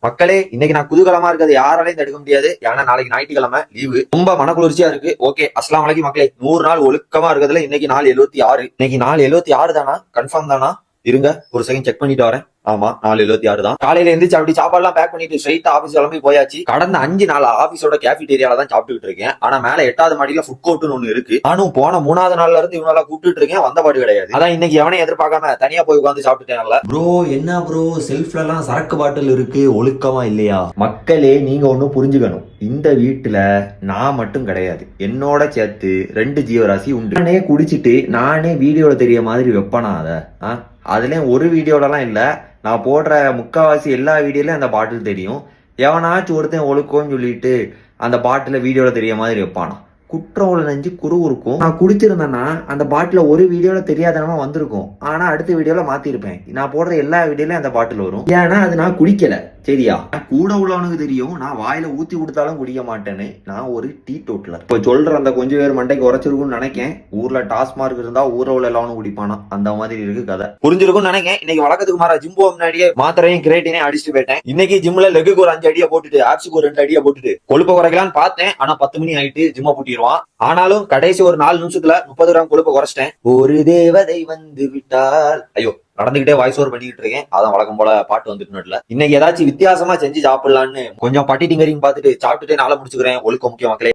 மக்களே, இன்னைக்கு நான் குதூகலமா இருக்கிறது யாராலையும் தடுக்க முடியாது. ஏன்னா நாளைக்கு ஞாயிற்றுக்கிழமை லீவு. ரொம்ப மனக்குளிர்ச்சியா இருக்கு. ஓகே, அஸ்லாம் வலைக்கும் மக்களே. 100 நாள் ஒழுக்கமா இருக்கிறதுல இன்னைக்கு நாள் 76. இன்னைக்கு நாள் 76 தானா? கன்ஃபார்ம் தானா? இருங்க, ஒரு செகண்ட் செக் பண்ணிட்டு வரேன். ஆமா, நாள் 76 தான். காலையில எந்திரிச்சு அப்படி சாப்பாடு எல்லாம் பேக் பண்ணிட்டு ஸ்ட்ரைட்டா ஆபீஸ் கிளம்பி போயாச்சு. கடந்த 5 நாள் ஆபீஸோட கேபிடேரியால தான் சாப்பிட்டுட்டு இருக்கேன். ஆனா மேல 8வது மாடியில ஃபுட் கோர்ட்னு ஒண்ணு இருக்கு. நானும் போன 3வது நாள்ல இருந்து இவனெல்லாம் கூப்பிட்டு இருக்கேன், வந்த பாடு கிடையாது. அதான் இன்னைக்கு எவனையும் எதிர்பார்க்காம தனியா போய் உட்காந்து சாப்பிட்டுட்டேன்ல. ப்ரோ, என்ன ப்ரோ செல்ஃப்ல எல்லாம் சரக்கு பாட்டில் இருக்கு, ஒழுக்கமா இல்லையா? மக்களே, நீங்க ஒன்னும் புரிஞ்சுக்கணும். இந்த வீட்டுல நான் மட்டும் கிடையாது, என்னோட சேர்த்து 2 ஜீவராசி உண்டு. நானே குடிச்சிட்டு நானே வீடியோல தெரிய மாதிரி வைப்பனா அதை? அதுலயும் ஒரு வீடியோலலாம் இல்ல, நான் போடுற முக்காவாசி எல்லா வீடியோலயும் அந்த பாட்டில் தெரியும். எவனாச்சும் ஒருத்தன் ஒழுக்கம்னு சொல்லிட்டு அந்த பாட்டில வீடியோல தெரிய மாதிரி வைப்பானா? குற்றம் உள்ள நெஞ்சு குரு இருக்கும். நான் குடிச்சிருந்தேன்னா அந்த பாட்டில ஒரு வீடியோல தெரியாதனமா வந்திருக்கும். ஆனா அடுத்த வீடியோல மாத்திருப்பேன். நான் போடுற எல்லா வீடியோலயும் அந்த பாட்டில் வரும். ஏன்னா அது நான் குடிக்கல, சரியா? கூட உள்ளவனுக்கு தெரியும் நான் வாயில ஊத்தி கொடுத்தாலும் குடிக்க மாட்டேன்னு. நான் ஒரு டீ டோட்டலர். இப்ப சொல்ற அந்த கொஞ்சம் பேர் மண்டைக்கு உரைச்சிருக்கும்னு நினைக்கேன். ஊர்ல டாஸ்மார்க் இருந்தா ஊரை உள்ள எல்லாவனும் குடிப்பானா, அந்த மாதிரி இருக்கு கதை. புரிஞ்சிருக்கும்னு நினைக்கேன். இன்னைக்கு வழக்கத்துக்கு மாற ஜிம்போ முன்னாடியே மாத்திரையும் கிரேட்டினையும் அடிச்சுட்டு போயிட்டேன். இன்னைக்கு ஜிம்ல லெக்குக்கு ஒரு 5 அடியை போட்டுட்டு ஆப்ஸுக்கு ஒரு 2 அடியை போட்டுட்டு கொழுப்ப குறைக்கலான்னு பார்த்தேன். ஆனா 10 மணி ஆயிட்டு ஜிம்மா பூட்டிடுவான். ஆனாலும் கடைசி ஒரு 4 நிமிஷத்துல 30 கிராம் கொழுப்ப குறைச்சிட்டேன். ஒரு தேவதை வந்து விட்டால், ஐயோ, நடந்துகிட்டே வாய்ஸ் ஓவர் பண்ணிக்கிட்டு இருக்கேன். அதான் வழக்கம் போல பாட்டு வந்துட்டு. இன்னைக்கு ஏதாச்சும் வித்தியாசமா செஞ்சு சாப்பிடலான்னு கொஞ்சம் பட்டி டிங்கரிங் பார்த்துட்டு சாப்பிட்டுட்டே நாளை முடிச்சுக்கிறேன். ஒழுக்க முக்கிய மக்களே.